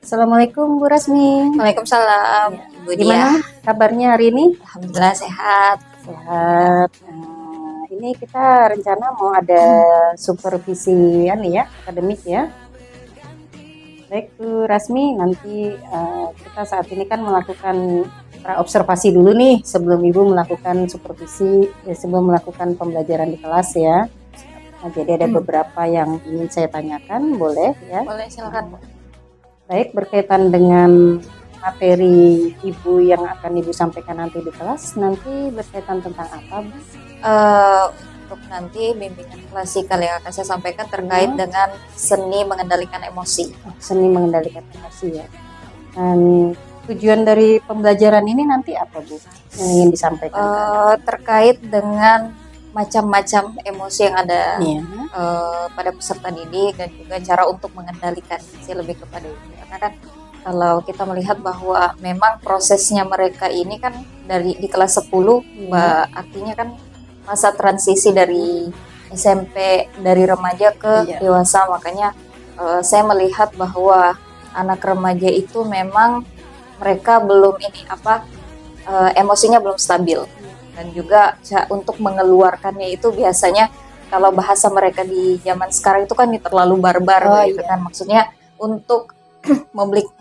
Assalamualaikum Bu Rasmi. Waalaikumsalam, Ya. Ibu Dia. Gimana kabarnya hari ini? Alhamdulillah sehat. Sehat. Ini kita rencana mau ada supervisi akademik ya. Baik Bu Rasmi, nanti kita saat ini kan melakukan observasi dulu nih sebelum Ibu melakukan supervisi, sebelum melakukan pembelajaran di kelas ya. Nah, jadi ada beberapa yang ingin saya tanyakan, boleh ya? Boleh, silakan, Bu. Baik, berkaitan dengan materi Ibu yang akan Ibu sampaikan nanti di kelas, nanti berkaitan tentang apa, Bu? Untuk nanti bimbingan klasikal yang akan saya sampaikan terkait dengan seni mengendalikan emosi. Seni mengendalikan emosi ya. Dan tujuan dari pembelajaran ini nanti apa, Bu, yang ingin disampaikan? Terkait dengan macam-macam emosi yang ada Iya. pada peserta didik dan juga cara untuk mengendalikan. Saya lebih kepada itu. Karena kan kalau kita melihat bahwa memang prosesnya mereka ini kan di kelas 10, artinya kan masa transisi dari SMP, dari remaja ke dewasa. Makanya saya melihat bahwa anak remaja itu memang mereka belum emosinya belum stabil. Dan juga untuk mengeluarkannya itu biasanya kalau bahasa mereka di zaman sekarang itu kan terlalu barbar gitu kan. Maksudnya untuk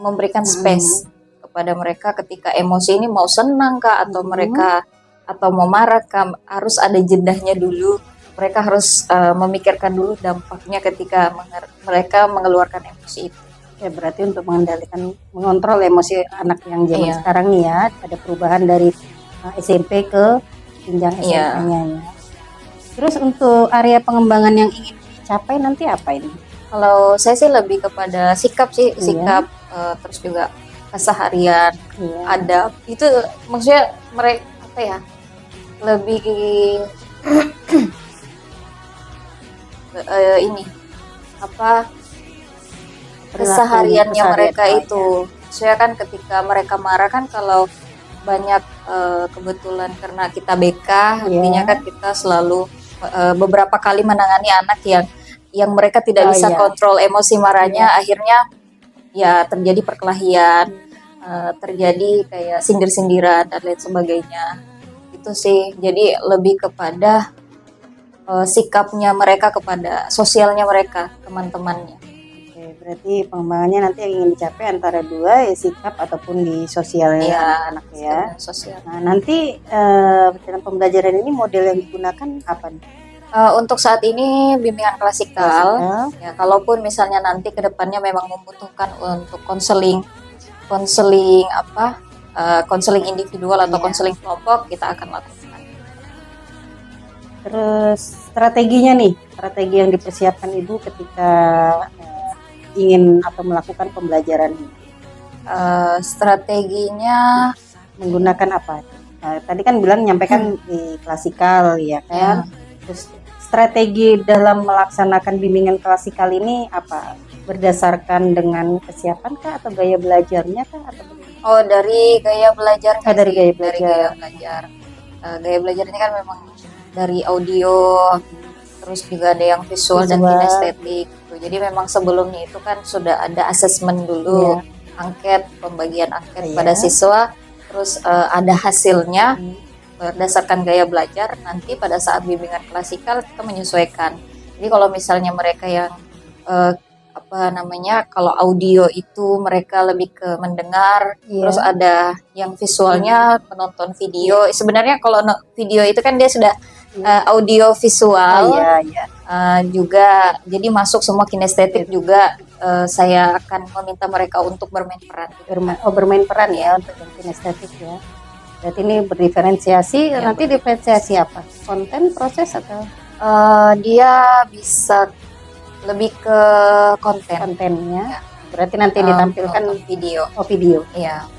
memberikan space kepada mereka ketika emosi ini mau senang kah atau mereka atau mau marah kah, harus ada jedahnya dulu. Mereka harus memikirkan dulu dampaknya ketika mereka mengeluarkan emosi itu. Ya, berarti untuk mengontrol emosi anak yang zaman sekarang nih ya, ada perubahan dari SMP ke jenjang SMA-nya ya. Terus untuk area pengembangan yang ingin dicapai nanti apa ini? Kalau saya sih lebih kepada sikap sikap terus juga keseharian, adab. Itu maksudnya mereka lebih kesehariannya mereka itu. Saya kan ketika mereka marah kan kalau banyak kebetulan karena kita BK, artinya kan kita selalu beberapa kali menangani anak yang mereka tidak bisa kontrol emosi marahnya, akhirnya ya terjadi perkelahian, terjadi kayak sindir-sindiran dan lain sebagainya. Itu sih, jadi lebih kepada sikapnya mereka kepada sosialnya mereka, teman-temannya. Berarti pengembangannya nanti yang ingin dicapai antara dua, sikap ataupun di sosialnya anak-anak ya. Sosial. Nah, nanti dalam pembelajaran ini model yang digunakan apa nih? Untuk saat ini bimbingan klasikal. Ya, kalaupun misalnya nanti kedepannya memang membutuhkan untuk konseling individual atau konseling kelompok, kita akan lakukan. Terus strategi yang dipersiapkan Ibu ketika ingin atau melakukan pembelajaran ini? Strateginya menggunakan apa? Tadi kan bilang menyampaikan di klasikal ya kan? Terus strategi dalam melaksanakan bimbingan klasikal ini apa? Berdasarkan dengan kesiapan kah atau gaya belajarnya kah atau bagaimana? Dari gaya belajar. Dari gaya belajar. Gaya belajar ini kan memang dari audio, terus juga ada yang visual dan kinestetik. Jadi memang sebelumnya itu kan sudah ada asesmen dulu, pembagian angket pada siswa, terus ada hasilnya berdasarkan gaya belajar. Nanti pada saat bimbingan klasikal kita menyesuaikan. Jadi kalau misalnya mereka yang kalau audio itu mereka lebih ke mendengar, terus ada yang visualnya menonton video. Sebenarnya kalau video itu kan dia sudah audio visual juga, jadi masuk semua kinestetik juga. Saya akan meminta mereka untuk bermain peran. Bermain peran ya untuk yang kinestetik ya. Berarti ini berdiferensiasi. Nanti diferensiasi apa? Konten, proses atau? Dia bisa lebih ke kontennya. Berarti nanti ditampilkan video. Video. Iya.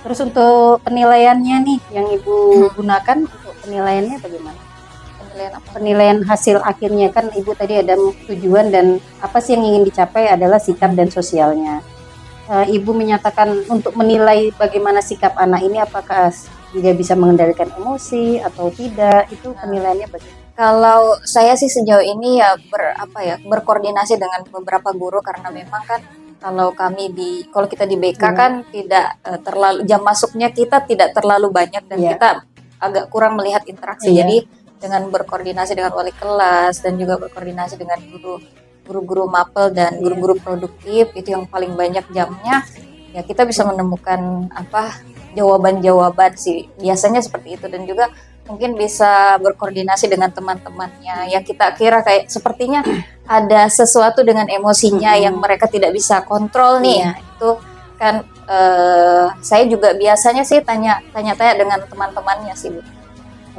Terus untuk penilaiannya nih yang Ibu gunakan untuk penilaiannya bagaimana? Penilaian hasil akhirnya kan Ibu tadi ada tujuan dan apa sih yang ingin dicapai adalah sikap dan sosialnya. Ibu menyatakan untuk menilai bagaimana sikap anak ini, apakah dia bisa mengendalikan emosi atau tidak, itu penilaiannya bagaimana? Kalau saya sih sejauh ini berkoordinasi dengan beberapa guru, karena memang kan kalau kalau kita di BK kan tidak terlalu, jam masuknya kita tidak terlalu banyak dan Iya. kita agak kurang melihat interaksi. Iya. Jadi dengan berkoordinasi dengan wali kelas dan juga berkoordinasi dengan guru-guru mapel dan guru-guru produktif, itu yang paling banyak jamnya, ya kita bisa menemukan jawaban-jawaban sih, biasanya seperti itu. Dan juga mungkin bisa berkoordinasi dengan teman-temannya yang kita kira kayak sepertinya ada sesuatu dengan emosinya yang mereka tidak bisa kontrol nih. Iya. Itu kan saya juga biasanya sih tanya-tanya dengan teman-temannya sih, Bu.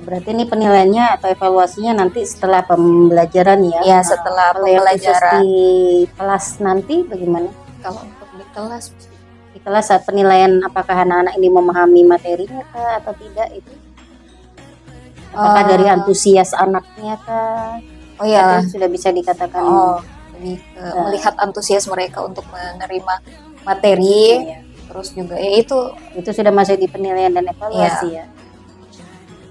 Berarti ini penilaiannya atau evaluasinya nanti setelah pembelajaran ya? Ya, setelah Kalau yang khusus pembelajaran. di kelas nanti bagaimana? Kalau untuk di kelas, Di kelas saat penilaian apakah anak-anak ini memahami materinya kah atau tidak itu? Apakah dari antusias anaknya kah? oh ya, Itu sudah bisa dikatakan. lebih ke melihat antusias mereka untuk menerima materi. Iya. Terus juga ya Itu sudah masuk di penilaian dan evaluasi ya.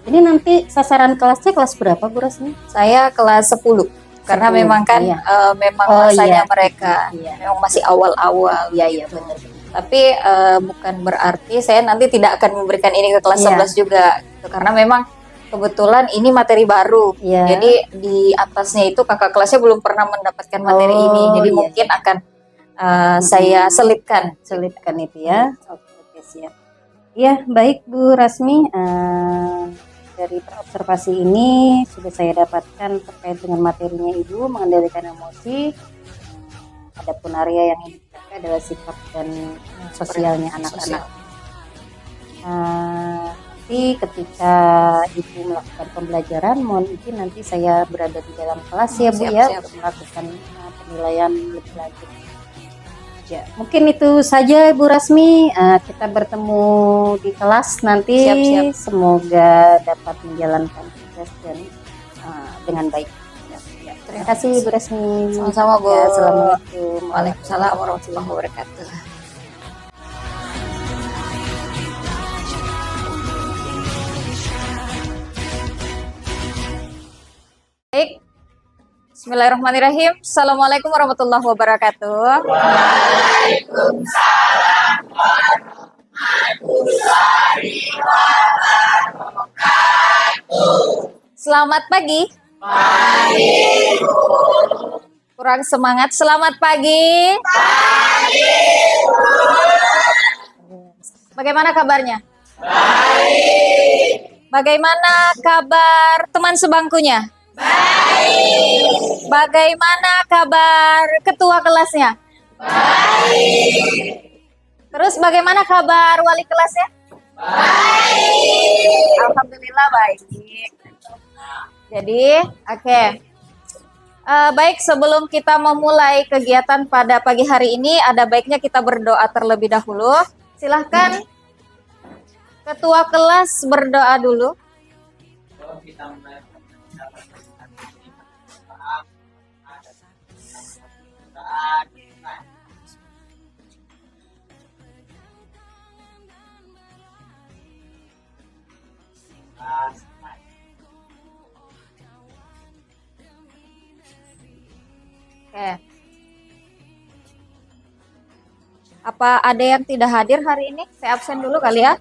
Ini nanti sasaran kelasnya kelas berapa Bu Rasmi? saya kelas 10 karena 10, memang kan iya. memang Oh, masanya iya. mereka Iya. memang masih awal-awal. Iya benar. Tapi bukan berarti saya nanti tidak akan memberikan ini ke kelas Iya. 11 juga gitu. Karena memang kebetulan ini materi baru. Iya. Jadi di atasnya itu kakak kelasnya belum pernah mendapatkan materi ini. Jadi iya. mungkin akan saya selipkan. Selipkan itu ya. Oke, siap. Ya, baik Bu Rasmi. Dari observasi ini sudah saya dapatkan terkait dengan materinya Ibu mengendalikan emosi. Adapun area yang ingin dicapai adalah sikap dan sosialnya anak-anak. Nanti ketika Ibu melakukan pembelajaran, mohon izin nanti saya berada di dalam kelas ya Bu ya, Siap. untuk melakukan penilaian lebih lanjut. Ya, mungkin itu saja Ibu Rasmi. Kita bertemu di kelas nanti. Siap. Semoga dapat menjalankan tugas dan dengan baik. Ya. Terima kasih Ibu Rasmi. Sama-sama, Bu. Ya, Assalamualaikum. Waalaikumsalam warahmatullahi wabarakatuh. Baik. Bismillahirrahmanirrahim. Assalamualaikum warahmatullahi wabarakatuh. Waalaikumsalam warahmatullahi wabarakatuh. Selamat pagi. Pagi. Kurang semangat. Selamat pagi. Pagi. Bagaimana kabarnya? Baik. Bagaimana kabar teman sebangkunya? Baik. Bagaimana kabar ketua kelasnya? Baik. Terus bagaimana kabar wali kelasnya? Baik. Alhamdulillah baik. Jadi, oke. Baik, sebelum kita memulai kegiatan pada pagi hari ini, ada baiknya kita berdoa terlebih dahulu. Silahkan ketua kelas berdoa dulu. Oke. Apa ada yang tidak hadir hari ini? Saya absen dulu kali ya.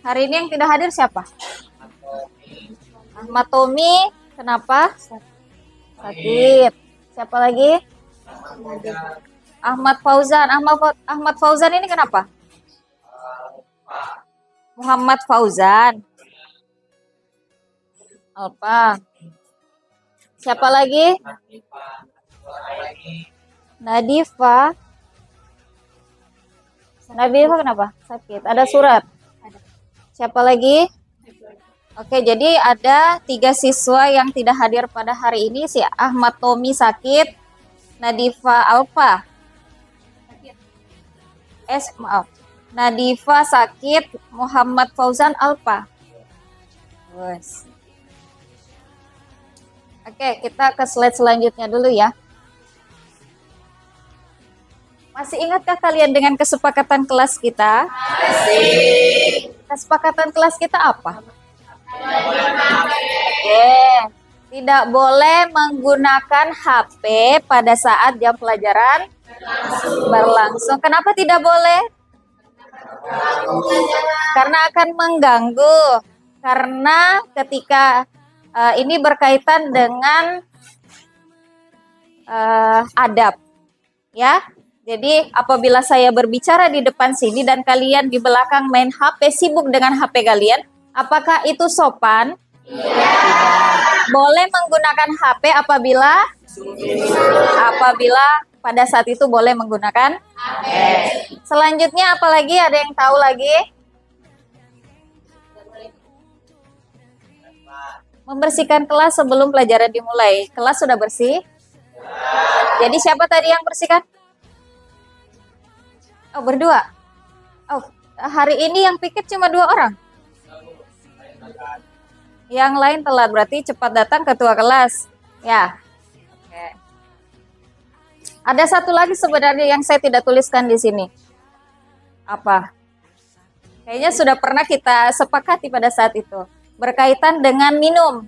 Hari ini yang tidak hadir siapa? Ahmad Tommy. Kenapa? Sakit. Siapa lagi? Ahmad Fauzan. Ahmad Fauzan ini kenapa? Muhammad Fauzan. Alpa. Siapa lagi? Nadifa. Nadifa kenapa? Sakit. Ada surat. Siapa lagi? Oke, jadi ada 3 siswa yang tidak hadir pada hari ini. Si Ahmad Tommy sakit. Nadifa Alpa. Maaf. Nadifa sakit. Muhammad Fauzan Alpa. Yes. Oke, kita ke slide selanjutnya dulu ya. Masih ingatkah kalian dengan kesepakatan kelas kita? Masih. Kesepakatan kelas kita apa? Oke. Tidak boleh menggunakan HP pada saat jam pelajaran berlangsung. Kenapa tidak boleh? Karena akan mengganggu. Karena ketika ini berkaitan dengan adab, ya. Jadi apabila saya berbicara di depan sini dan kalian di belakang main HP, sibuk dengan HP kalian, apakah itu sopan? Boleh menggunakan HP apabila pada saat itu boleh menggunakan HP. Selanjutnya apalagi, ada yang tahu lagi? Membersihkan kelas sebelum pelajaran dimulai. Kelas sudah bersih? Jadi siapa tadi yang bersihkan? Oh, berdua. Oh, hari ini yang piket cuma 2 orang. Yang lain telat, berarti cepat datang ketua kelas. Ya. Oke. Ada satu lagi sebenarnya yang saya tidak tuliskan di sini. Apa? Kayaknya sudah pernah kita sepakati pada saat itu. Berkaitan dengan minum.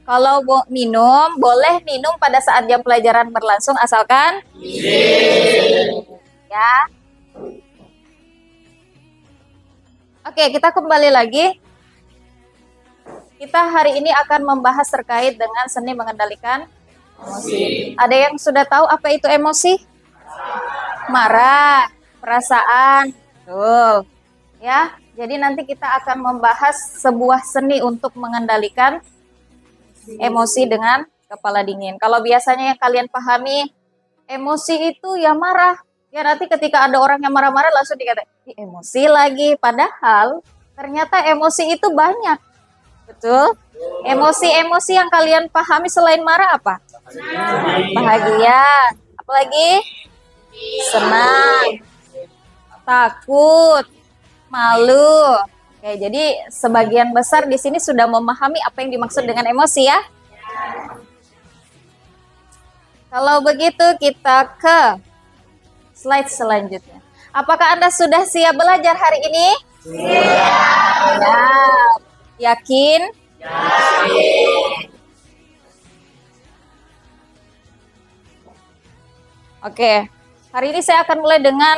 Kalau minum, boleh minum pada saat jam pelajaran berlangsung asalkan ya. Oke, kita kembali lagi. Kita hari ini akan membahas terkait dengan seni mengendalikan emosi. Ada yang sudah tahu apa itu emosi? Marah, perasaan. Betul. Ya, jadi nanti kita akan membahas sebuah seni untuk mengendalikan emosi dengan kepala dingin. Kalau biasanya yang kalian pahami, emosi itu ya marah. Ya nanti ketika ada orang yang marah-marah langsung dikata, emosi lagi. Padahal ternyata emosi itu banyak. Betul? Emosi-emosi yang kalian pahami selain marah apa? Bahagia. Apalagi? Senang. Takut. Malu. Oke, jadi sebagian besar di sini sudah memahami apa yang dimaksud dengan emosi ya. Kalau begitu kita ke slide selanjutnya. Apakah Anda sudah siap belajar hari ini? Siap. Yakin? Yakin. Oke, hari ini saya akan mulai dengan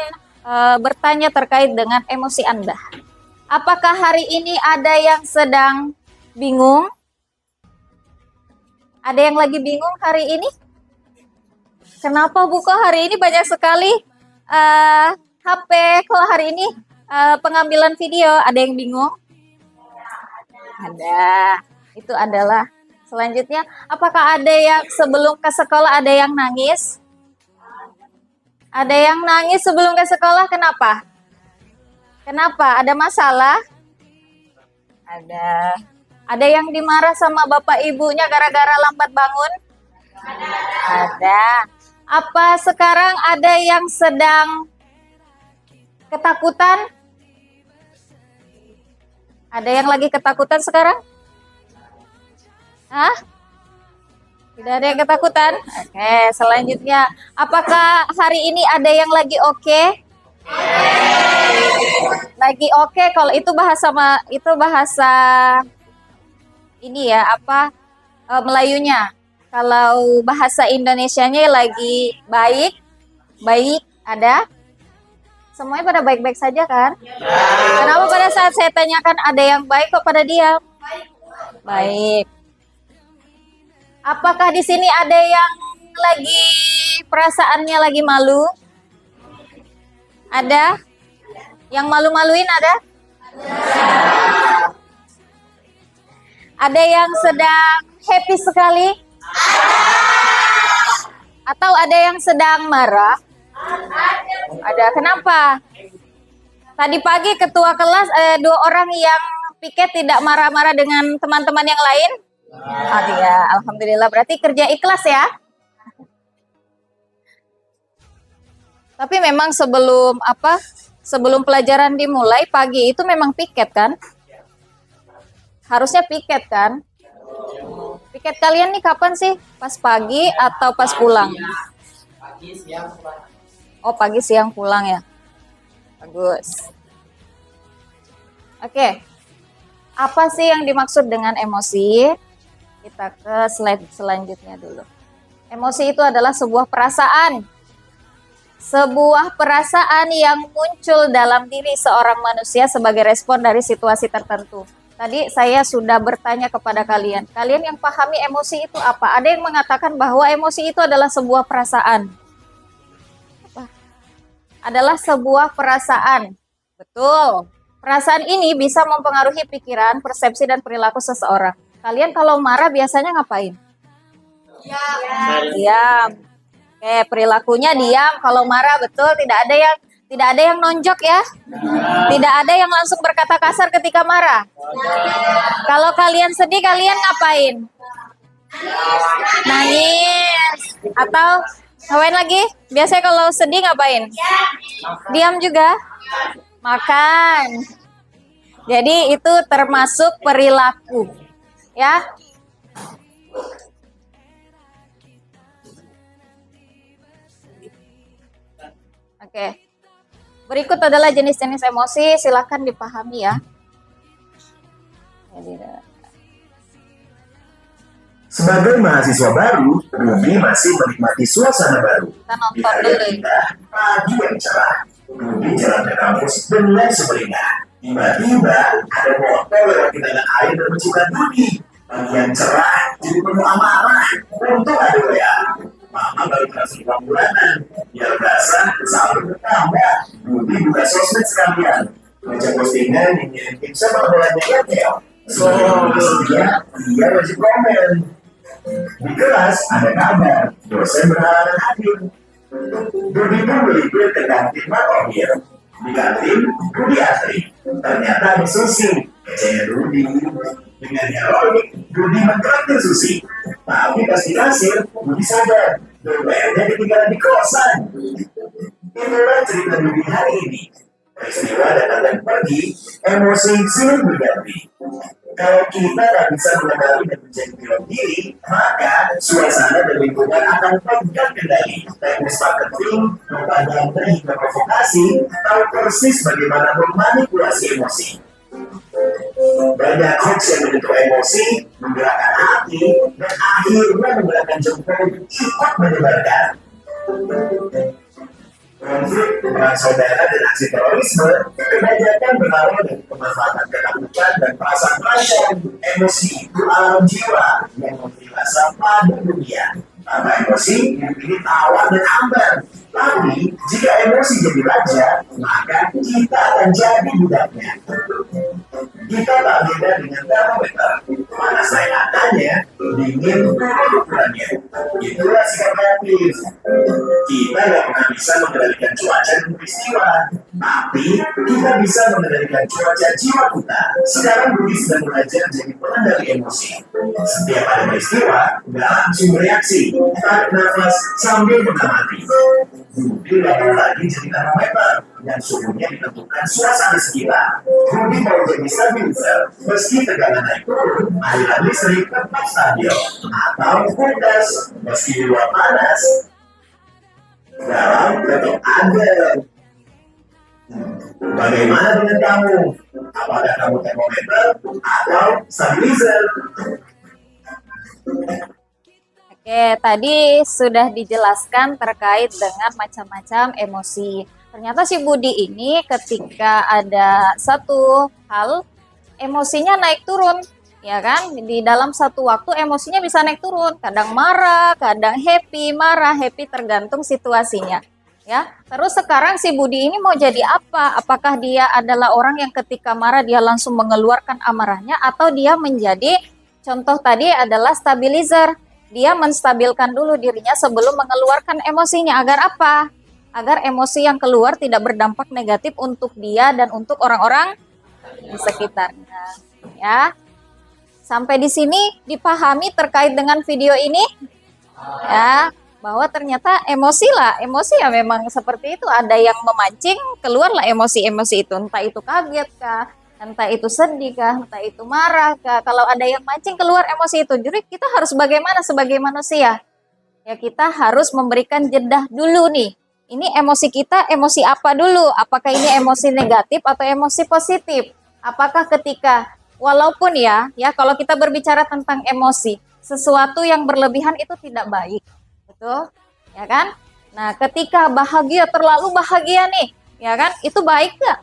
bertanya terkait dengan emosi Anda. Apakah hari ini ada yang sedang bingung? Ada yang lagi bingung hari ini? Kenapa Bu kok hari ini banyak sekali HP? Kalau hari ini pengambilan video, ada yang bingung? Ada. Itu adalah selanjutnya. Apakah ada yang sebelum ke sekolah ada yang nangis? Ada yang nangis sebelum ke sekolah, kenapa? Kenapa? Ada masalah? Ada. Ada yang dimarah sama bapak ibunya gara-gara lambat bangun? Ada. Apa sekarang ada yang sedang ketakutan? Ada yang lagi ketakutan sekarang? Hah? Tidak ada yang ketakutan? Oke, selanjutnya. Apakah hari ini ada yang lagi oke? Lagi oke, kalau itu bahasa ini ya, Melayunya. Kalau bahasa Indonesianya lagi baik, ada. Semuanya pada baik-baik saja kan? Kenapa pada saat saya tanyakan ada yang baik kok pada diam? Baik. Apakah di sini ada yang lagi perasaannya lagi malu? Ada? Yang malu-maluin ada? Ada yang sedang happy sekali? Atau ada yang sedang marah? Ada. Kenapa? Tadi pagi ketua kelas 2 orang yang piket tidak marah-marah dengan teman-teman yang lain? Ya, alhamdulillah. Berarti kerja ikhlas ya? Tapi memang sebelum pelajaran dimulai pagi itu memang piket kan? Harusnya piket kan? Piket kalian nih kapan sih? Pas pagi atau pas pulang? Pagi, siang, pulang. Oh, pagi, siang, pulang ya? Bagus. Oke. Apa sih yang dimaksud dengan emosi? Kita ke slide selanjutnya dulu. Emosi itu adalah sebuah perasaan. Sebuah perasaan yang muncul dalam diri seorang manusia sebagai respon dari situasi tertentu. Tadi saya sudah bertanya kepada kalian. Kalian yang pahami emosi itu apa? Ada yang mengatakan bahwa emosi itu adalah sebuah perasaan. Apa? Adalah sebuah perasaan. Betul. Perasaan ini bisa mempengaruhi pikiran, persepsi, dan perilaku seseorang. Kalian kalau marah biasanya ngapain? Diam. Oke, perilakunya diam. Kalau marah, betul. Tidak ada yang nonjok ya. Tidak ada yang langsung berkata kasar ketika marah. Kalau kalian sedih, kalian ngapain? Nangis. Atau ngapain lagi? Biasanya kalau sedih ngapain? Diam juga. Makan. Jadi itu termasuk perilaku. Ya. Oke. Berikut adalah jenis-jenis emosi, silakan dipahami ya. Sebagai mahasiswa baru, Ruby masih menikmati suasana baru. Kita nonton Di hari dulu. yang indah, pagi yang cerah, Ruby jalan ke kampus dengan sumringah. Tiba-tiba ada motor lewat di tanah air dan mencium Ruby. Pagi yang cerah jadi penuh amarah. Untung ada WA. Mama baru transfer uang bulanan. Biar berasa selalu bertambah. Ruby buka sosmed sekalian. Baca postingan yang ngirim sama bolanya Airtel. So, dia wajib komen. Di kelas ada kabar, dosen berhalangan hadir. Rudy pun beli kue ke kantin Makomir. Di kantin, Rudy antri. Ternyata ada Susi. Kecenya Rudy. Dengan heroik, Rudy mentraktir Susi. Tapi pas di kasir, Rudy sadar. Dompetnya ketinggalan di kosan. Itulah cerita Rudy hari ini. Peristiwa datang dan pergi, emosi silih berganti. Kalau kita tak bisa mengenali dan menjadi film diri, maka suasana dan lingkungan akan pegang kendali. Teknis marketing, propaganda hingga provokasi, tahu persis bagaimana memanipulasi emosi. Banyak hoax yang menyentuh emosi, menggerakkan hati, dan akhirnya menggerakkan jempol ikut menyebarkan. Konflik perang saudara dan aksi terorisme kebanyakan berawal dari pemanfaatan ketakutan dan perasaan terancam. Emosi itu alam jiwa yang memberi rasa pada dunia. Tanpa emosi, ini tawar dan hambar. Tapi, jika emosi jadi raja, maka kita akan jadi budaknya. Kita tak beda dengan termometer. Panas naik angkanya, dingin turun ukurannya. Itulah sikap reaktif. Kita nggak pernah bisa mengendalikan cuaca dan peristiwa, tapi kita bisa mengendalikan cuaca jiwa kita. Sekarang Budi sedang belajar jadi pengendali emosi. Setiap ada peristiwa, nggak langsung bereaksi. Tarik nafas sambil mengamati. Budi nggak perlu lagi jadi termometer yang suhunya ditentukan suasana sekitar. Budi mau jadi stabilizer, meski tegangan naik turun, aliran listrik tetap stabil. Atau kulkas, meski di luar panas, dalam tetap ada. Bagaimana dengan kamu? Apakah kamu termometer atau stabilizer? Oke, tadi sudah dijelaskan terkait dengan macam-macam emosi. Ternyata si Budi ini ketika ada satu hal, emosinya naik turun, ya kan? Di dalam satu waktu emosinya bisa naik turun. Kadang marah, kadang happy, marah, happy tergantung situasinya. Ya, terus sekarang si Budi ini mau jadi apa? Apakah dia adalah orang yang ketika marah dia langsung mengeluarkan amarahnya, atau dia menjadi contoh tadi adalah stabilizer? Dia menstabilkan dulu dirinya sebelum mengeluarkan emosinya. Agar apa? Agar emosi yang keluar tidak berdampak negatif untuk dia dan untuk orang-orang di sekitarnya. Ya, sampai di sini dipahami terkait dengan video ini? Ya, bahwa ternyata emosi ya memang seperti itu. Ada yang memancing, keluarlah emosi-emosi itu. Entah itu kaget kah, entah itu sedih kah, entah itu marah kah. Kalau ada yang mancing, keluar emosi itu. Jadi kita harus bagaimana sebagai manusia? Ya kita harus memberikan jeda dulu nih. Ini emosi kita, emosi apa dulu? Apakah ini emosi negatif atau emosi positif? Apakah ketika walaupun ya kalau kita berbicara tentang emosi, sesuatu yang berlebihan itu tidak baik. Betul? Ya kan? Nah, ketika bahagia, terlalu bahagia nih, ya kan? Itu baik nggak?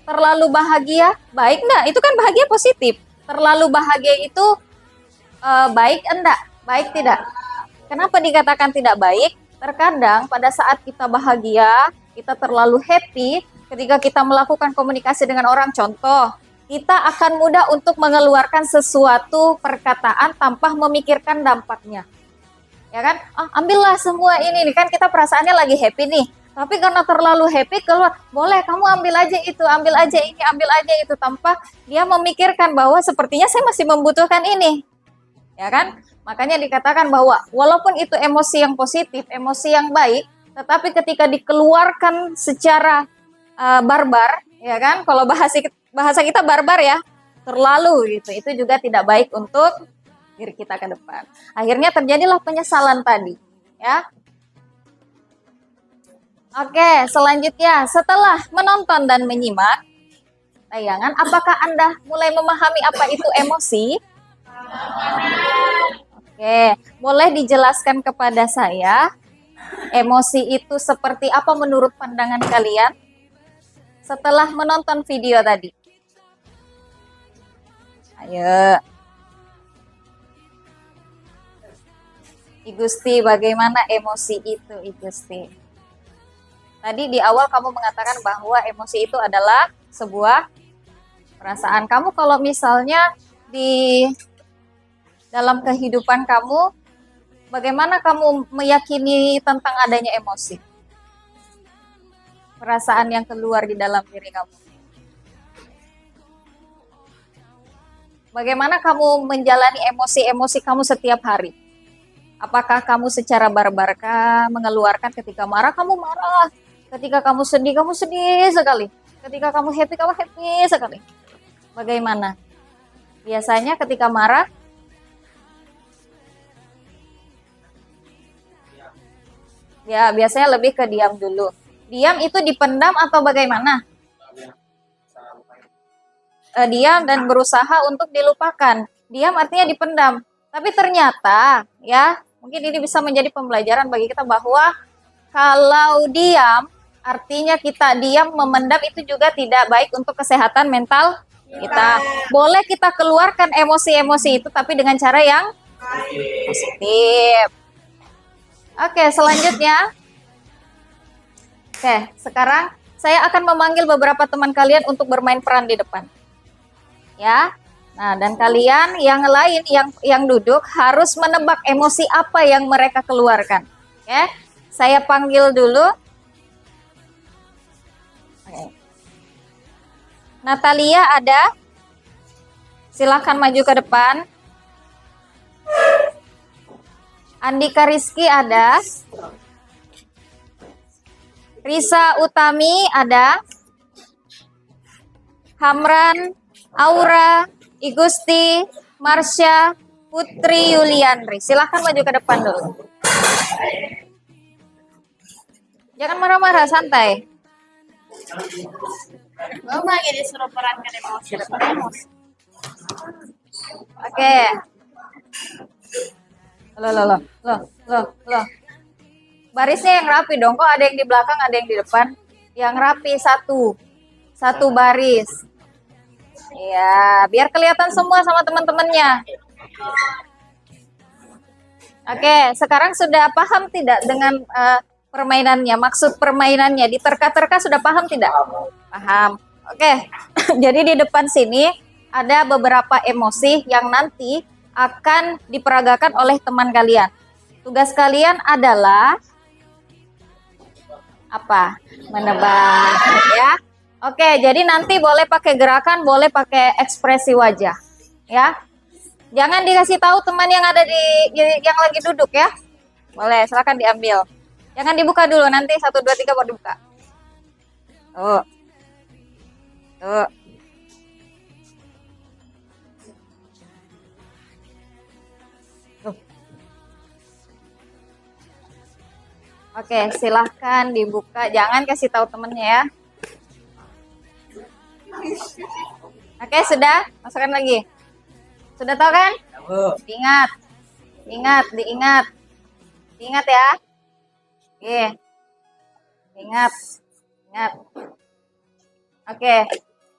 Terlalu bahagia, baik nggak? Itu kan bahagia positif. Terlalu bahagia itu baik enggak? Baik tidak? Kenapa dikatakan tidak baik? Terkadang pada saat kita bahagia, kita terlalu happy, ketika kita melakukan komunikasi dengan orang, contoh, kita akan mudah untuk mengeluarkan sesuatu perkataan tanpa memikirkan dampaknya. Ya kan? Ambillah semua ini nih, kan kita perasaannya lagi happy nih. Tapi karena terlalu happy keluar, boleh kamu ambil aja itu, ambil aja ini, ambil aja itu, tanpa dia memikirkan bahwa sepertinya saya masih membutuhkan ini. Ya kan? Makanya dikatakan bahwa walaupun itu emosi yang positif, emosi yang baik, tetapi ketika dikeluarkan secara barbar, ya kan? Kalau bahasa kita barbar ya, terlalu gitu. Itu juga tidak baik untuk diri kita ke depan. Akhirnya terjadilah penyesalan tadi, ya. Oke, selanjutnya setelah menonton dan menyimak tayangan, apakah Anda mulai memahami apa itu emosi? Oke, boleh dijelaskan kepada saya emosi itu seperti apa menurut pandangan kalian setelah menonton video tadi? Ayo. Igusti, bagaimana emosi itu, Igusti? Tadi di awal kamu mengatakan bahwa emosi itu adalah sebuah perasaan. Kamu kalau misalnya di dalam kehidupan kamu, bagaimana kamu meyakini tentang adanya emosi? Perasaan yang keluar di dalam diri kamu. Bagaimana kamu menjalani emosi-emosi kamu setiap hari? Apakah kamu secara barbarkah mengeluarkan ketika marah, kamu marah. Ketika kamu sedih sekali. Ketika kamu happy sekali. Bagaimana? Biasanya ketika marah, ya biasanya lebih ke diam dulu. Diam itu dipendam atau bagaimana? Diam dan berusaha untuk dilupakan. Diam artinya dipendam. Tapi ternyata, ya, mungkin ini bisa menjadi pembelajaran bagi kita bahwa kalau diam, artinya kita diam memendam itu juga tidak baik untuk kesehatan mental kita. Boleh kita keluarkan emosi-emosi itu, tapi dengan cara yang positif. Oke, selanjutnya. Oke, sekarang saya akan memanggil beberapa teman kalian untuk bermain peran di depan. Ya. Nah, dan kalian yang lain yang duduk harus menebak emosi apa yang mereka keluarkan. Oke. Saya panggil dulu. Oke. Natalia ada? Silakan maju ke depan. Andika Rizky ada? Risa Utami ada? Hamran, Aura, Igusti, Marsha, Putri Yuliandri. Silahkan maju ke depan dulu. Jangan marah-marah, santai. Belum lagi disuruh perankan emosi. Oke. Loh. Barisnya yang rapi dong. Kok ada yang di belakang, ada yang di depan? Yang rapi satu baris. Iya, biar kelihatan semua sama teman-temannya. Oke, sekarang sudah paham tidak dengan permainannya? Maksud permainannya diterka-terka sudah paham tidak? Paham. Oke, jadi di depan sini ada beberapa emosi yang nanti akan diperagakan oleh teman kalian. Tugas kalian adalah apa? Menebak, ya. Oke, jadi nanti boleh pakai gerakan, boleh pakai ekspresi wajah, ya. Jangan dikasih tahu teman yang ada yang lagi duduk ya. Boleh, silakan diambil. Jangan dibuka dulu, nanti 1, 2, 3 baru dibuka. Tuh. Oke, silahkan dibuka. Jangan kasih tahu temennya ya. Oke, sudah? Masukkan lagi. Sudah tahu kan? Ingat. Diingat. Diingat ya. Oke. Ingat. Oke.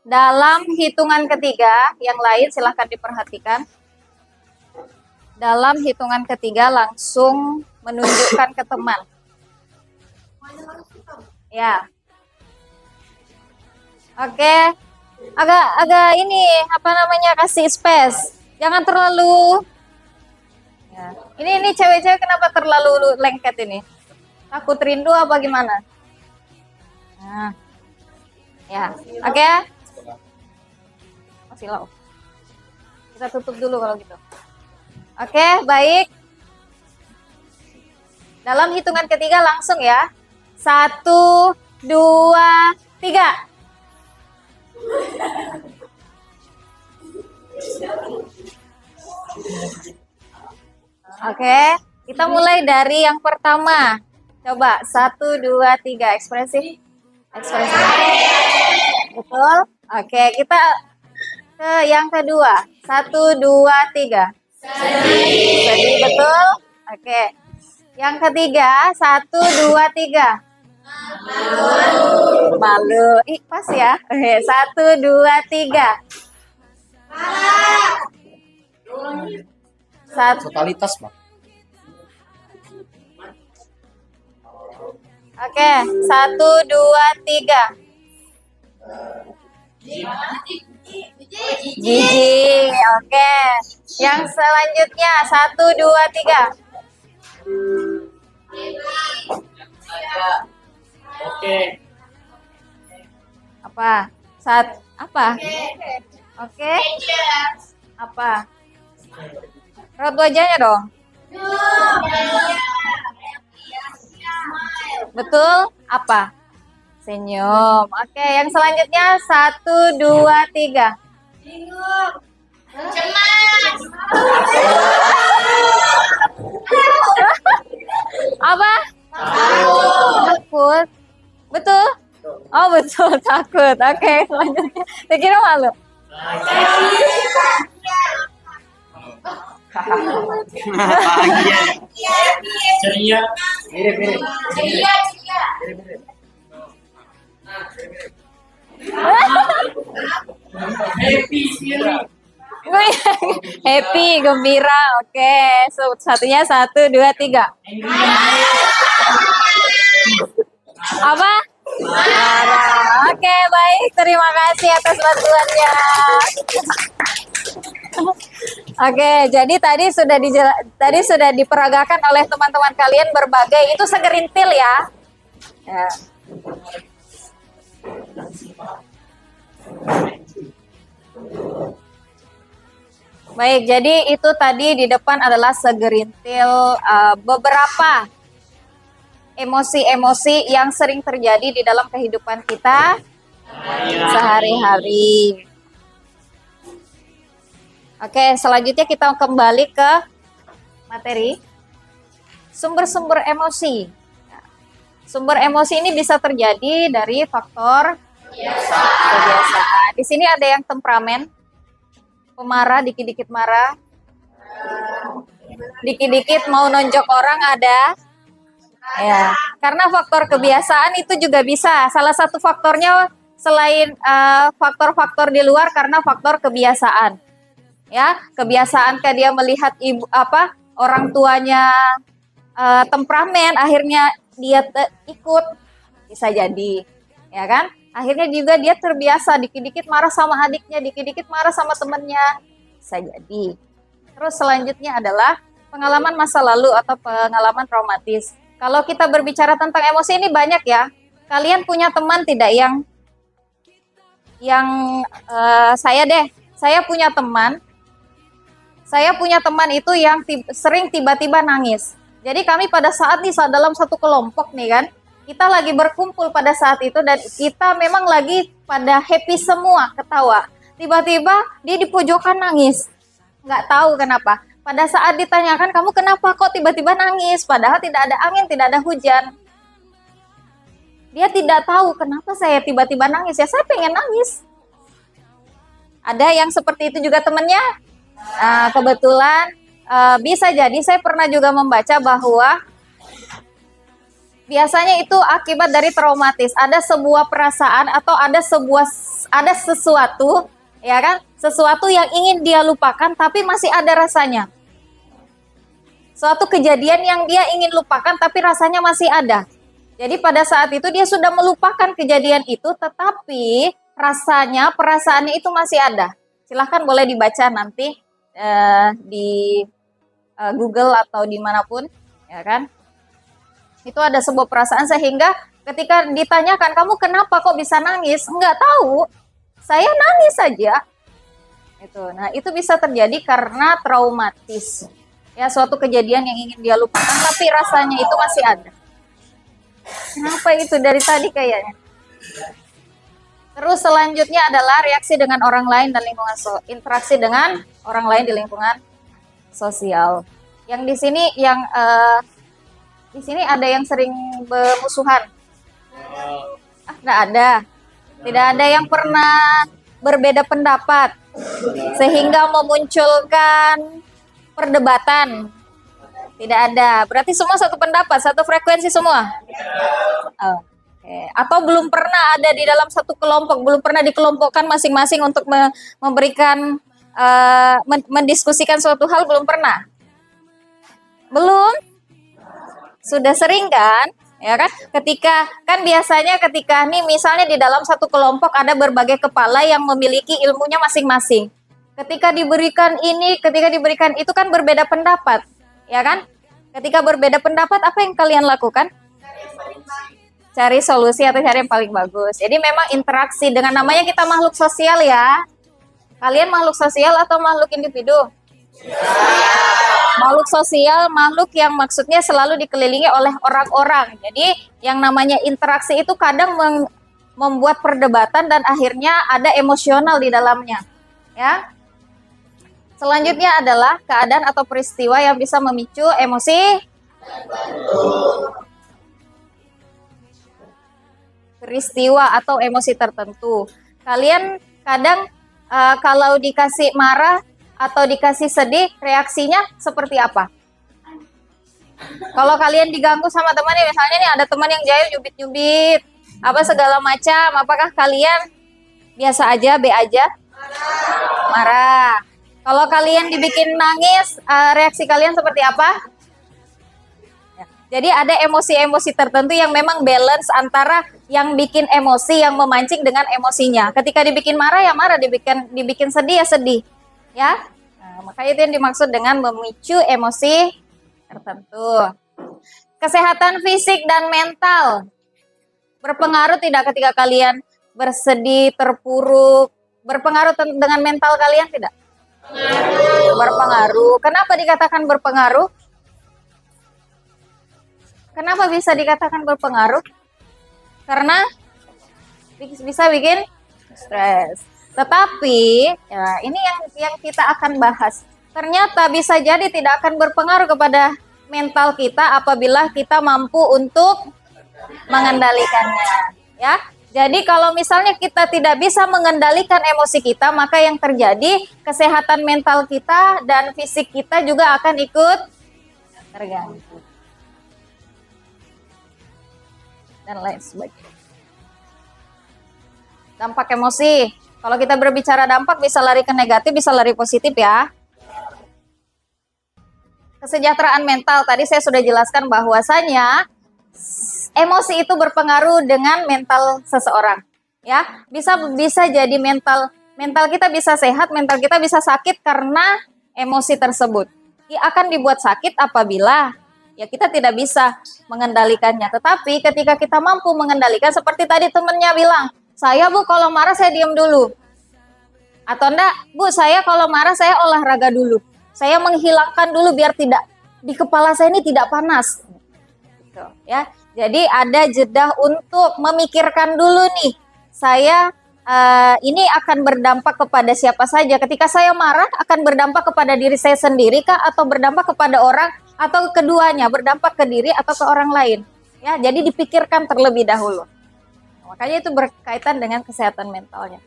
Dalam hitungan ketiga, yang lain silahkan diperhatikan. Dalam hitungan ketiga langsung menunjukkan ke teman. Ya. Oke. Agak ini kasih space. Jangan terlalu ya. Ini cewek-cewek kenapa terlalu lengket ini? Takut rindu apa gimana? Nah. Ya. Oke. Silau. Kita tutup dulu kalau gitu. Oke, baik. Dalam hitungan ketiga langsung ya. 1, 2, 3. Oke, kita mulai dari yang pertama. Coba 1, 2, 3 ekspresi. Betul? Oke, kita ke yang kedua. 1, 2, 3. Sedih, betul? Oke. Yang ketiga, 1, 2, 3. Malu. Pas ya. Oke, 1, 2, 3. Totalitas, Bang. Oke, 1, 2, 3. Gigi. Oke. Yang selanjutnya 1, 2, 3. Oke. Apa? Apa? Oke. Apa? Raut wajahnya dong. Betul? Apa? Senyum. Oke, yang selanjutnya 1, 2, 3. Cemas. Apa? Takut. Betul? Oh, betul, takut. Oke, selanjutnya. Saya kira malu. Bahagia. Ceria. Mirip. Ceria. Happy, gembira. Oke, satunya 1, 2, 3. Apa? Marah. Oke, baik. Terima kasih atas bantuannya. Oke, jadi tadi sudah diperagakan oleh teman-teman kalian berbagai itu segerintil ya. Ya. Baik, jadi itu tadi di depan adalah segerintil beberapa emosi-emosi yang sering terjadi di dalam kehidupan kita sehari-hari. Oke, selanjutnya kita kembali ke materi. Sumber-sumber emosi. Sumber emosi ini bisa terjadi dari faktor kebiasaan. Di sini ada yang temperamen, pemarah, dikit-dikit marah, dikit-dikit mau nonjok orang ada. Ya, karena faktor kebiasaan itu juga bisa. Salah satu faktornya selain faktor-faktor di luar karena faktor kebiasaan. Ya, kebiasaan dia melihat orang tuanya temperamen, akhirnya dia ikut, bisa jadi, ya kan? Akhirnya juga dia terbiasa dikit-dikit marah sama adiknya, dikit-dikit marah sama temennya, bisa jadi. Terus selanjutnya adalah pengalaman masa lalu atau pengalaman traumatis. Kalau kita berbicara tentang emosi ini banyak ya. Kalian punya teman tidak saya punya teman. Saya punya teman itu yang sering tiba-tiba nangis. Jadi kami pada saat dalam satu kelompok nih kan, kita lagi berkumpul pada saat itu dan kita memang lagi pada happy semua, ketawa. Tiba-tiba dia di pojokan nangis. Nggak tahu kenapa. Pada saat ditanyakan, kamu kenapa kok tiba-tiba nangis? Padahal tidak ada angin, tidak ada hujan. Dia tidak tahu kenapa saya tiba-tiba nangis. Ya saya pengen nangis. Ada yang seperti itu juga temennya? Kebetulan bisa jadi saya pernah juga membaca bahwa biasanya itu akibat dari traumatis. Ada sebuah perasaan atau ada sesuatu, ya kan? Sesuatu yang ingin dia lupakan tapi masih ada rasanya. Suatu kejadian yang dia ingin lupakan tapi rasanya masih ada. Jadi pada saat itu dia sudah melupakan kejadian itu, tetapi rasanya, perasaannya itu masih ada. Silahkan boleh dibaca nanti di Google atau dimanapun, ya kan? Itu ada sebuah perasaan sehingga ketika ditanyakan, kamu kenapa kok bisa nangis? Enggak tahu, saya nangis saja. Nah, itu bisa terjadi karena traumatis. Ya, suatu kejadian yang ingin dia lupakan, tapi rasanya itu masih ada. Kenapa itu dari tadi kayaknya? Terus selanjutnya adalah reaksi dengan orang lain dan lingkungan interaksi dengan orang lain di lingkungan sosial. Yang di sini ada yang sering bermusuhan. Nggak ada. Tidak ada yang pernah berbeda pendapat sehingga memunculkan perdebatan. Tidak ada. Berarti semua satu pendapat, satu frekuensi semua. Atau belum pernah ada di dalam satu kelompok, belum pernah dikelompokkan masing-masing untuk memberikan mendiskusikan suatu hal, belum pernah. Belum? Sudah sering kan? Ya kan? Biasanya ketika nih misalnya di dalam satu kelompok ada berbagai kepala yang memiliki ilmunya masing-masing. Ketika diberikan ini, ketika diberikan itu kan berbeda pendapat. Ya kan? Ketika berbeda pendapat, apa yang kalian lakukan? Cari solusi atau cari yang paling bagus. Jadi memang interaksi, dengan namanya kita makhluk sosial ya. Kalian makhluk sosial atau makhluk individu? Makhluk sosial, makhluk yang maksudnya selalu dikelilingi oleh orang-orang. Jadi yang namanya interaksi itu kadang membuat perdebatan dan akhirnya ada emosional di dalamnya. Ya. Selanjutnya adalah keadaan atau peristiwa yang bisa memicu emosi. Peristiwa atau emosi tertentu. Kalian kadang kalau dikasih marah atau dikasih sedih, reaksinya seperti apa? Kalau kalian diganggu sama temannya, misalnya nih ada teman yang jahil, nyubit-nyubit, apa segala macam, apakah kalian biasa aja, B aja? Marah. Kalau kalian dibikin nangis, reaksi kalian seperti apa? Jadi ada emosi-emosi tertentu yang memang balance antara yang bikin emosi, yang memancing dengan emosinya. Ketika dibikin marah ya marah, dibikin sedih ya sedih. Ya, makanya itu yang dimaksud dengan memicu emosi tertentu. Kesehatan fisik dan mental berpengaruh tidak ketika kalian bersedih, terpuruk? Berpengaruh dengan mental kalian tidak? Berpengaruh. Kenapa dikatakan berpengaruh? Kenapa bisa dikatakan berpengaruh? Karena bisa bikin stres. Tetapi ya, ini yang kita akan bahas. Ternyata bisa jadi tidak akan berpengaruh kepada mental kita apabila kita mampu untuk mengendalikannya. Ya. Jadi kalau misalnya kita tidak bisa mengendalikan emosi kita, maka yang terjadi kesehatan mental kita dan fisik kita juga akan ikut terganggu. Dan lain sebagainya. Dampak emosi. Kalau kita berbicara dampak bisa lari ke negatif, bisa lari positif ya. Kesejahteraan mental, tadi saya sudah jelaskan bahwasanya emosi itu berpengaruh dengan mental seseorang. Ya, bisa jadi mental kita bisa sehat, mental kita bisa sakit karena emosi tersebut. Akan dibuat sakit apabila ya kita tidak bisa mengendalikannya. Tetapi ketika kita mampu mengendalikan, seperti tadi temennya bilang, saya Bu kalau marah saya diam dulu. Atau enggak, Bu saya kalau marah saya olahraga dulu. Saya menghilangkan dulu biar tidak di kepala saya ini tidak panas. Gitu, ya. Jadi ada jeda untuk memikirkan dulu nih, saya ini akan berdampak kepada siapa saja. Ketika saya marah akan berdampak kepada diri saya sendiri kah atau berdampak kepada orang atau keduanya, berdampak ke diri atau ke orang lain. Ya, jadi dipikirkan terlebih dahulu. Makanya itu berkaitan dengan kesehatan mentalnya.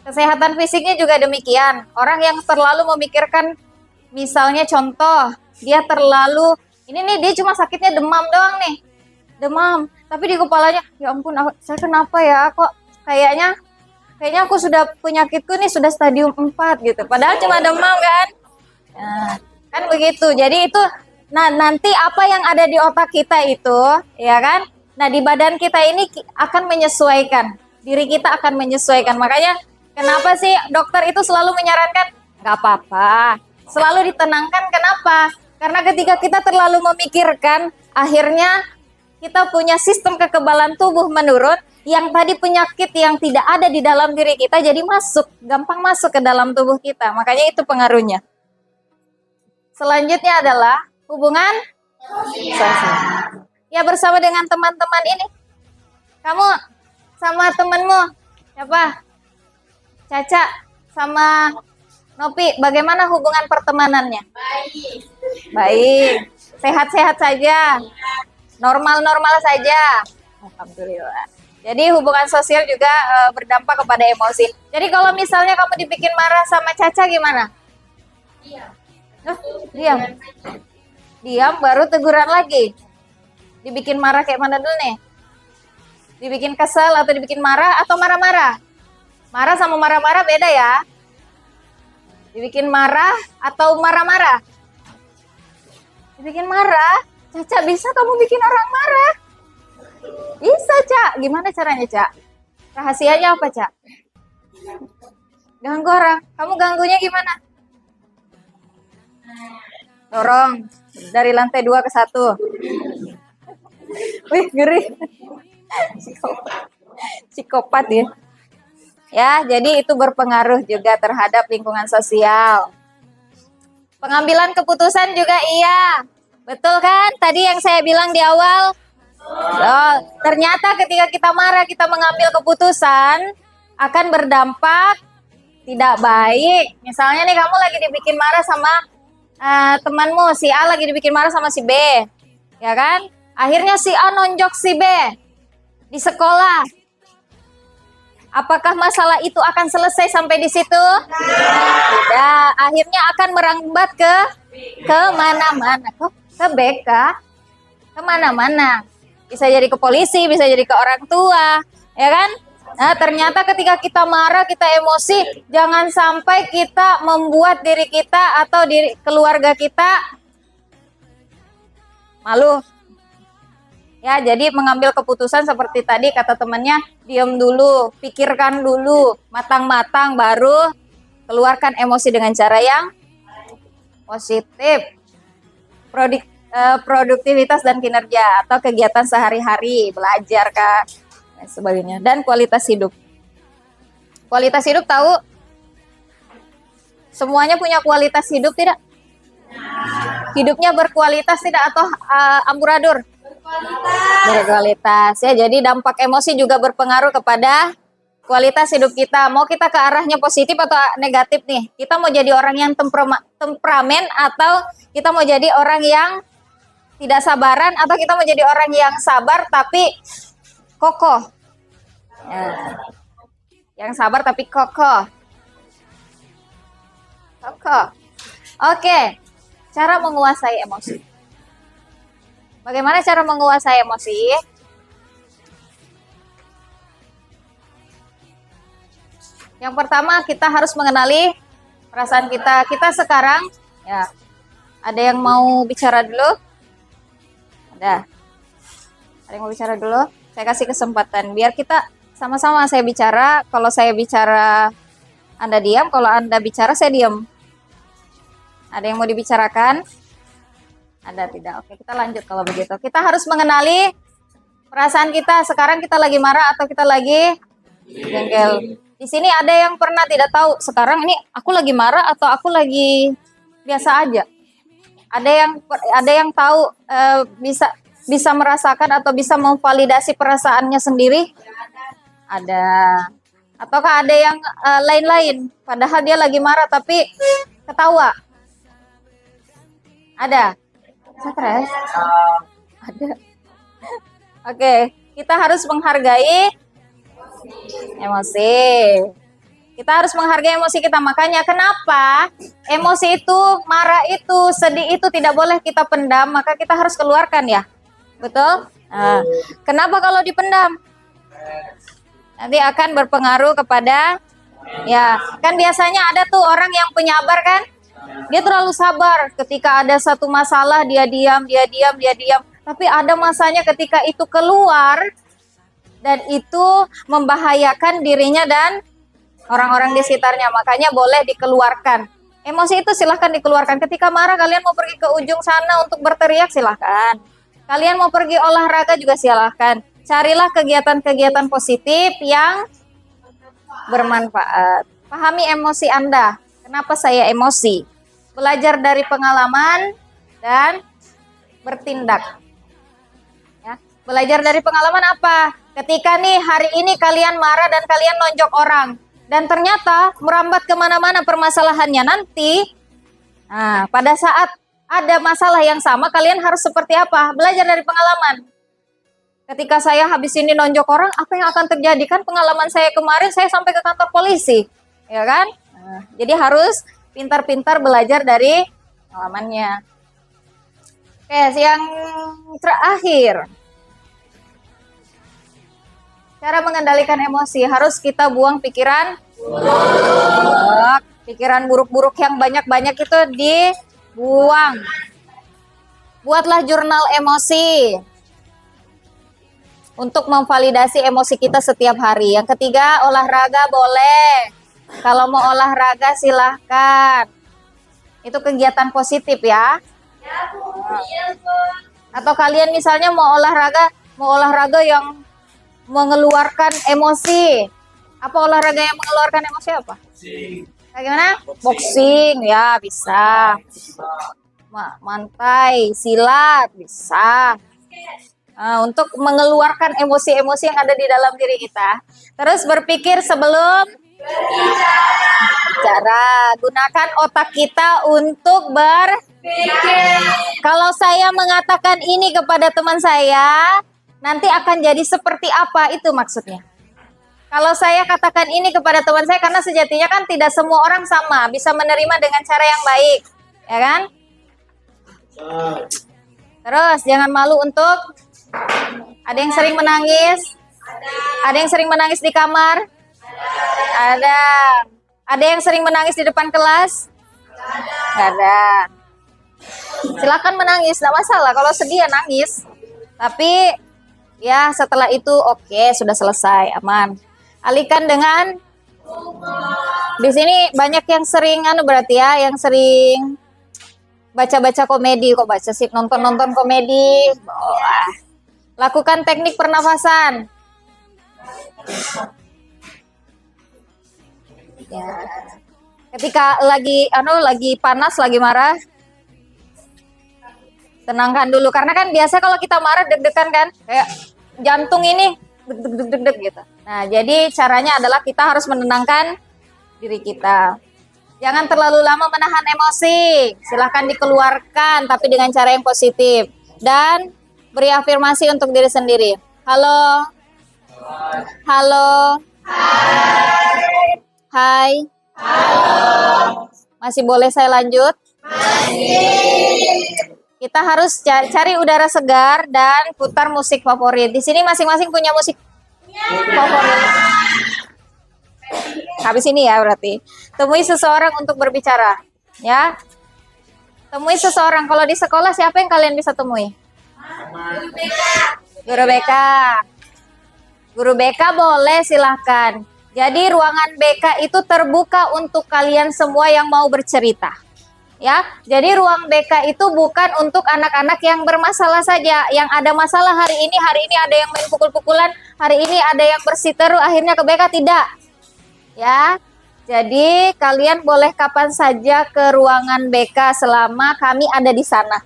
Kesehatan fisiknya juga demikian. Orang yang terlalu memikirkan, misalnya contoh, dia terlalu, ini nih dia cuma sakitnya demam doang nih. Demam, tapi di kepalanya, ya ampun, saya kenapa ya? Kok kayaknya aku sudah penyakitku nih sudah stadium 4 gitu. Padahal cuma demam kan? Nah, kan begitu. Jadi itu, nah nanti apa yang ada di otak kita itu, ya kan? Nah di badan kita ini akan menyesuaikan. Diri kita akan menyesuaikan. Makanya kenapa sih dokter itu selalu menyarankan, nggak apa-apa, selalu ditenangkan. Kenapa? Karena ketika kita terlalu memikirkan, akhirnya kita punya sistem kekebalan tubuh menurun, yang tadi penyakit yang tidak ada di dalam diri kita jadi gampang masuk ke dalam tubuh kita. Makanya itu pengaruhnya. Selanjutnya adalah hubungan sosial. Ya bersama dengan teman-teman ini. Kamu sama temanmu, siapa? Caca sama Nopi, bagaimana hubungan pertemanannya? Baik. Sehat-sehat saja. Normal-normal saja. Alhamdulillah. Jadi hubungan sosial juga berdampak kepada emosi. Jadi kalau misalnya kamu dibikin marah sama Caca gimana? Diam. Diam baru teguran lagi. Dibikin marah kayak mana dulu nih? Dibikin kesel atau dibikin marah atau marah-marah? Marah sama marah-marah beda ya. Dibikin marah atau marah-marah? Dibikin marah. Caca, bisa kamu bikin orang marah? Bisa, Cak. Gimana caranya, Cak? Rahasianya apa, Cak? Ganggu orang. Kamu ganggunya gimana? Dorong. Dari lantai 2 ke 1. Wih, ngeri. Psikopat ya. Ya, jadi itu berpengaruh juga terhadap lingkungan sosial. Pengambilan keputusan juga iya. Betul kan? Tadi yang saya bilang di awal. Oh, ternyata ketika kita marah, kita mengambil keputusan akan berdampak tidak baik. Misalnya nih kamu lagi dibikin marah sama temanmu, si A lagi dibikin marah sama si B. Ya kan? Akhirnya si A nonjok si B di sekolah. Apakah masalah itu akan selesai sampai di situ? Tidak. Akhirnya akan merambat ke mana-mana. Ke BK, kemana-mana. Bisa jadi ke polisi, bisa jadi ke orang tua, ya kan? Nah, ternyata ketika kita marah, kita emosi, jangan sampai kita membuat diri kita atau diri keluarga kita malu. Ya, jadi mengambil keputusan seperti tadi kata temannya, diam dulu, pikirkan dulu, matang-matang, baru keluarkan emosi dengan cara yang positif. Produktivitas dan kinerja atau kegiatan sehari-hari, belajar Kak, dan sebagainya. Dan kualitas hidup. Kualitas hidup tahu? Semuanya punya kualitas hidup tidak? Hidupnya berkualitas tidak atau amburadul? Berkualitas ya. Jadi dampak emosi juga berpengaruh kepada kualitas hidup kita. Mau kita ke arahnya positif atau negatif nih? Kita mau jadi orang yang temperamen atau kita mau jadi orang yang tidak sabaran atau kita mau jadi orang yang sabar tapi kokoh? Ya. Yang sabar tapi kokoh. Kokoh. Oke. Cara menguasai emosi. Bagaimana cara menguasai emosi? Yang pertama kita harus mengenali perasaan kita. Kita sekarang ya, ada yang mau bicara dulu? Ada yang mau bicara dulu? Saya kasih kesempatan biar kita sama-sama. Saya bicara, kalau saya bicara Anda diam, kalau Anda bicara saya diam. Ada yang mau dibicarakan? Ada tidak? Oke, kita lanjut kalau begitu. Kita harus mengenali perasaan kita. Sekarang kita lagi marah atau kita lagi jengkel. Di sini ada yang pernah tidak tahu sekarang ini aku lagi marah atau aku lagi biasa aja. Ada yang tahu bisa merasakan atau bisa memvalidasi perasaannya sendiri? Ada. Ataukah ada yang lain-lain? Padahal dia lagi marah tapi ketawa. Ada. Stres. Ada. Oke, kita harus menghargai emosi. Kita harus menghargai emosi kita. Makanya kenapa emosi itu, marah itu, sedih itu tidak boleh kita pendam, maka kita harus keluarkan ya. Betul? Nah, kenapa kalau dipendam? Nanti akan berpengaruh kepada, ya kan biasanya ada tuh orang yang penyabar kan? Dia terlalu sabar, ketika ada satu masalah dia diam. Tapi ada masanya ketika itu keluar dan itu membahayakan dirinya dan orang-orang di sekitarnya, makanya boleh dikeluarkan. Emosi itu silahkan dikeluarkan. Ketika marah kalian mau pergi ke ujung sana untuk berteriak, silahkan. Kalian mau pergi olahraga juga silahkan. Carilah kegiatan-kegiatan positif yang bermanfaat. Pahami emosi Anda. Kenapa saya emosi? Belajar dari pengalaman dan bertindak. Ya. Belajar dari pengalaman apa? Ketika nih hari ini kalian marah dan kalian nonjok orang. Dan ternyata merambat kemana-mana permasalahannya nanti. Nah, pada saat ada masalah yang sama, kalian harus seperti apa? Belajar dari pengalaman. Ketika saya habis ini nonjok orang, apa yang akan terjadi? Kan pengalaman saya kemarin, saya sampai ke kantor polisi. Ya kan? Nah, jadi harus pintar-pintar belajar dari pengalamannya. Oke, yang terakhir. Cara mengendalikan emosi, harus kita buang pikiran buruk. Pikiran buruk-buruk yang banyak-banyak itu dibuang. Buatlah jurnal emosi untuk memvalidasi emosi kita setiap hari. Yang ketiga, olahraga boleh. Kalau mau olahraga silahkan. Itu kegiatan positif ya. Atau kalian misalnya mau olahraga yang mengeluarkan emosi. Apa olahraga yang mengeluarkan emosi apa? Bagaimana? Boxing ya bisa. Mantai, silat bisa. Untuk mengeluarkan emosi-emosi yang ada di dalam diri kita. Terus berpikir sebelum bicara. Gunakan otak kita untuk berpikir. Kalau saya mengatakan ini kepada teman saya, nanti akan jadi seperti apa, itu maksudnya. Kalau saya katakan ini kepada teman saya, karena sejatinya kan tidak semua orang sama, bisa menerima dengan cara yang baik, ya kan? Terus jangan malu untuk, ada yang sering menangis? Ada yang sering menangis di kamar? Ada. Ada yang sering menangis di depan kelas? Ada. Silakan menangis, tidak masalah. Kalau sedih ya nangis. Tapi ya setelah itu oke, sudah selesai, aman. Alihkan dengan, di sini banyak yang sering berarti ya, yang sering baca-baca komedi. Kok baca sih, nonton komedi. Lakukan teknik pernafasan. Ya. Ketika lagi panas, lagi marah, tenangkan dulu, karena kan biasa kalau kita marah deg-degan kan, kayak jantung ini deg-deg gitu. Nah, jadi caranya adalah kita harus menenangkan diri kita. Jangan terlalu lama menahan emosi. Silahkan dikeluarkan, tapi dengan cara yang positif. Dan beri afirmasi untuk diri sendiri. Halo. Halo. Hai. Halo. Masih boleh saya lanjut? Masih. Kita harus cari udara segar dan putar musik favorit. Di sini masing-masing punya musik favorit. Habis ini ya berarti. Temui seseorang untuk berbicara, ya. Temui seseorang. Kalau di sekolah siapa yang kalian bisa temui? Guru BK. Guru BK boleh, silahkan. Jadi ruangan BK itu terbuka untuk kalian semua yang mau bercerita. Ya, jadi ruang BK itu bukan untuk anak-anak yang bermasalah saja. Yang ada masalah hari ini ada yang main pukul-pukulan, hari ini ada yang bersiteru, akhirnya ke BK, tidak. Ya, jadi kalian boleh kapan saja ke ruangan BK selama kami ada di sana.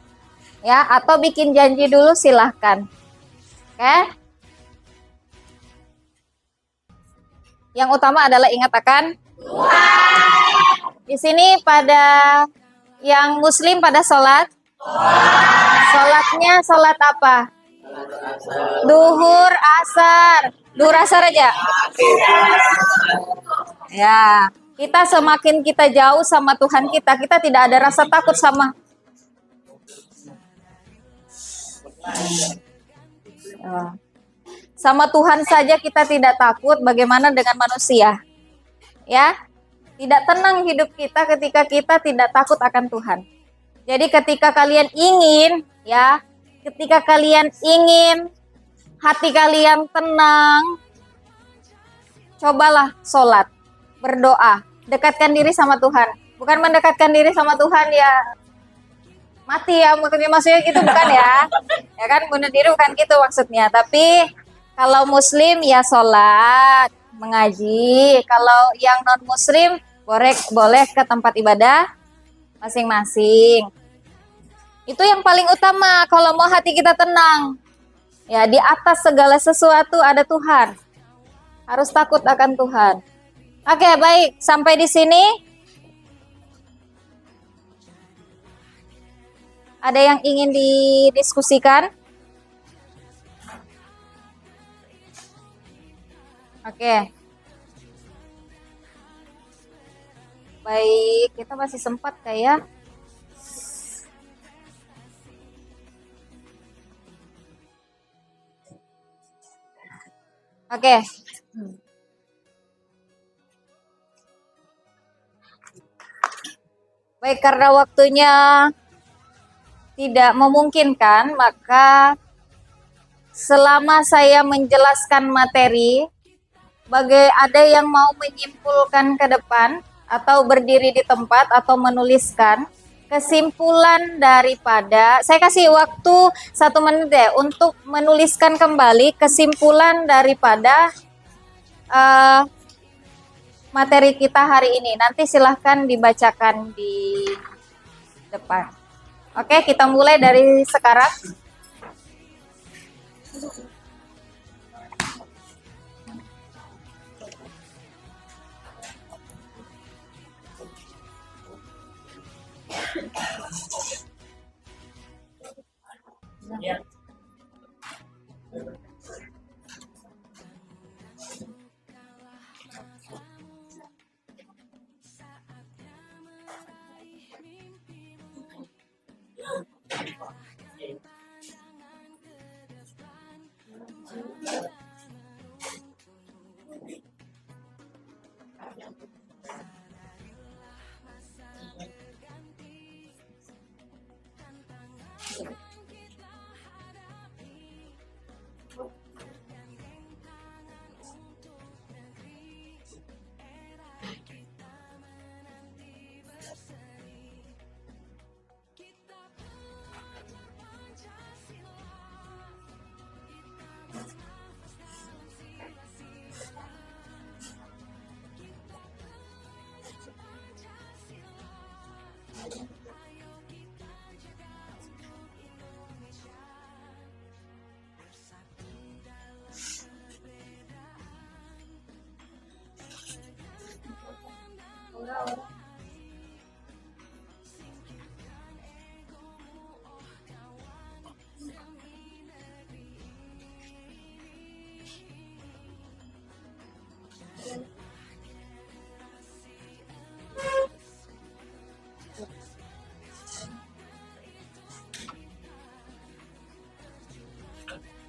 Ya, atau bikin janji dulu silahkan. Oke. Yang utama adalah ingat akan di sini pada yang muslim pada sholat. Sholatnya sholat apa? Duhur, asar. Duhur, asar aja. Ya, kita semakin kita jauh sama Tuhan kita, kita tidak ada rasa takut sama Tuhan saja kita tidak takut, bagaimana dengan manusia? Ya, tidak tenang hidup kita ketika kita tidak takut akan Tuhan. Jadi ketika kalian ingin, ya, ketika kalian ingin hati kalian tenang, cobalah sholat, berdoa, dekatkan diri sama Tuhan. Bukan mendekatkan diri sama Tuhan ya mati ya, maksudnya gitu bukan ya. Ya kan, bunuh diri bukan gitu maksudnya. Tapi kalau muslim ya sholat, mengaji. Kalau yang non muslim boleh ke tempat ibadah masing-masing. Itu yang paling utama kalau mau hati kita tenang. Ya, di atas segala sesuatu ada Tuhan. Harus takut akan Tuhan. Oke, baik. Sampai di sini. Ada yang ingin didiskusikan? Oke. Baik, kita masih sempat kayak. Oke. Baik, karena waktunya tidak memungkinkan, maka selama saya menjelaskan materi, ada yang mau menyimpulkan ke depan atau berdiri di tempat atau menuliskan kesimpulan daripada, saya kasih waktu 1 menit ya untuk menuliskan kembali kesimpulan daripada materi kita hari ini. Nanti silahkan dibacakan di depan. Oke, kita mulai dari sekarang. Ya.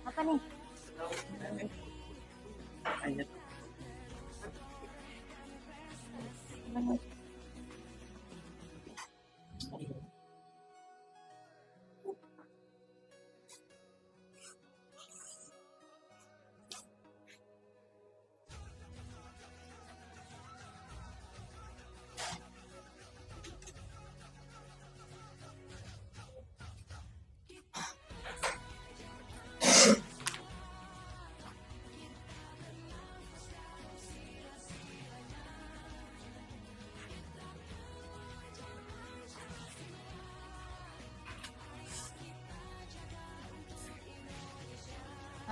Apa nih?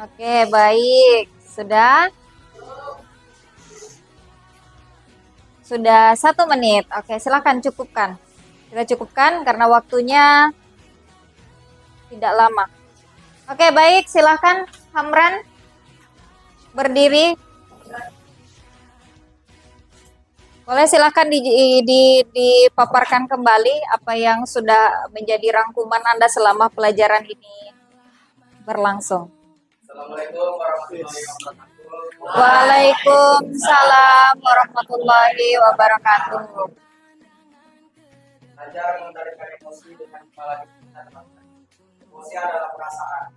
Oke, baik. Sudah? Sudah 1 menit. Oke, silakan cukupkan. Kita cukupkan karena waktunya tidak lama. Oke, baik, silahkan Hamran berdiri. Boleh silahkan dipaparkan kembali apa yang sudah menjadi rangkuman Anda selama pelajaran ini berlangsung. Assalamualaikum warahmatullahi wabarakatuh. Waalaikumsalam warahmatullahi wabarakatuh. Belajar mengendalikan emosi dengan kepala kita, teman-teman. Emosi adalah perasaan.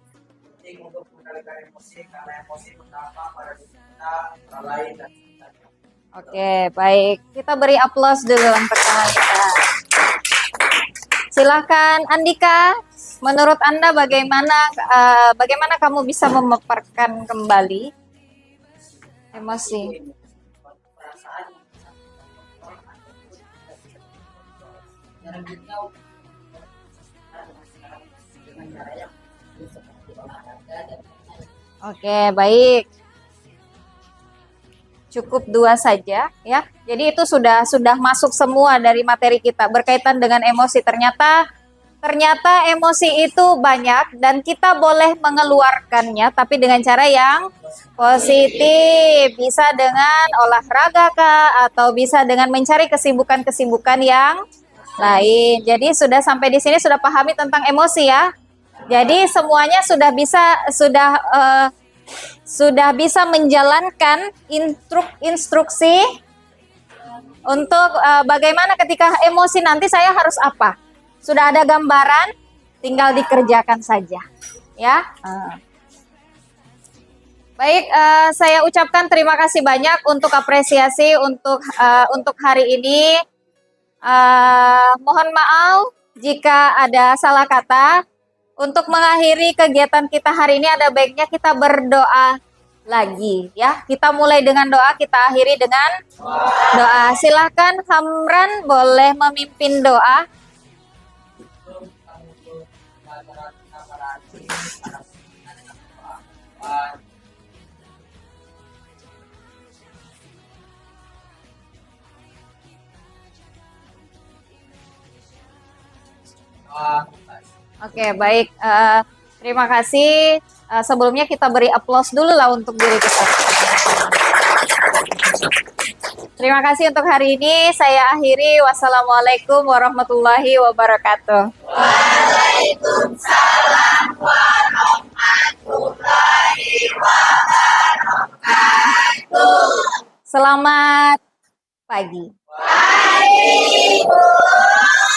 Penting untuk mengendalikan emosi karena emosi berdampak pada diri kita, orang lain, dan sekitarnya. Oke, baik. Kita beri aplaus dulu untuk teman kita. Silakan Andika, menurut Anda bagaimana kamu bisa memaparkan kembali emosi? Perasaan yang dengan cara yang seperti olahraga dan Oke, baik. Cukup 2 saja ya. Jadi itu sudah masuk semua dari materi kita berkaitan dengan emosi. Ternyata emosi itu banyak dan kita boleh mengeluarkannya tapi dengan cara yang positif. Bisa dengan olahraga kah atau bisa dengan mencari kesibukan-kesibukan yang lain. Jadi sampai di sini sudah pahami tentang emosi ya. Jadi semuanya sudah bisa menjalankan instruksi untuk bagaimana ketika emosi nanti saya harus apa. Sudah ada gambaran, tinggal dikerjakan saja, ya. Baik, saya ucapkan terima kasih banyak untuk apresiasi untuk hari ini. Mohon maaf jika ada salah kata. Untuk mengakhiri kegiatan kita hari ini ada baiknya kita berdoa lagi ya. Kita mulai dengan doa, kita akhiri dengan doa. Silahkan Hamran boleh memimpin doa. Oke, baik. Terima kasih. Sebelumnya kita beri aplaus dulu lah untuk diri kita. Terima kasih untuk hari ini. Saya akhiri. Wassalamualaikum warahmatullahi wabarakatuh. Waalaikumsalam warahmatullahi wabarakatuh. Selamat pagi. Waalaikumsalam.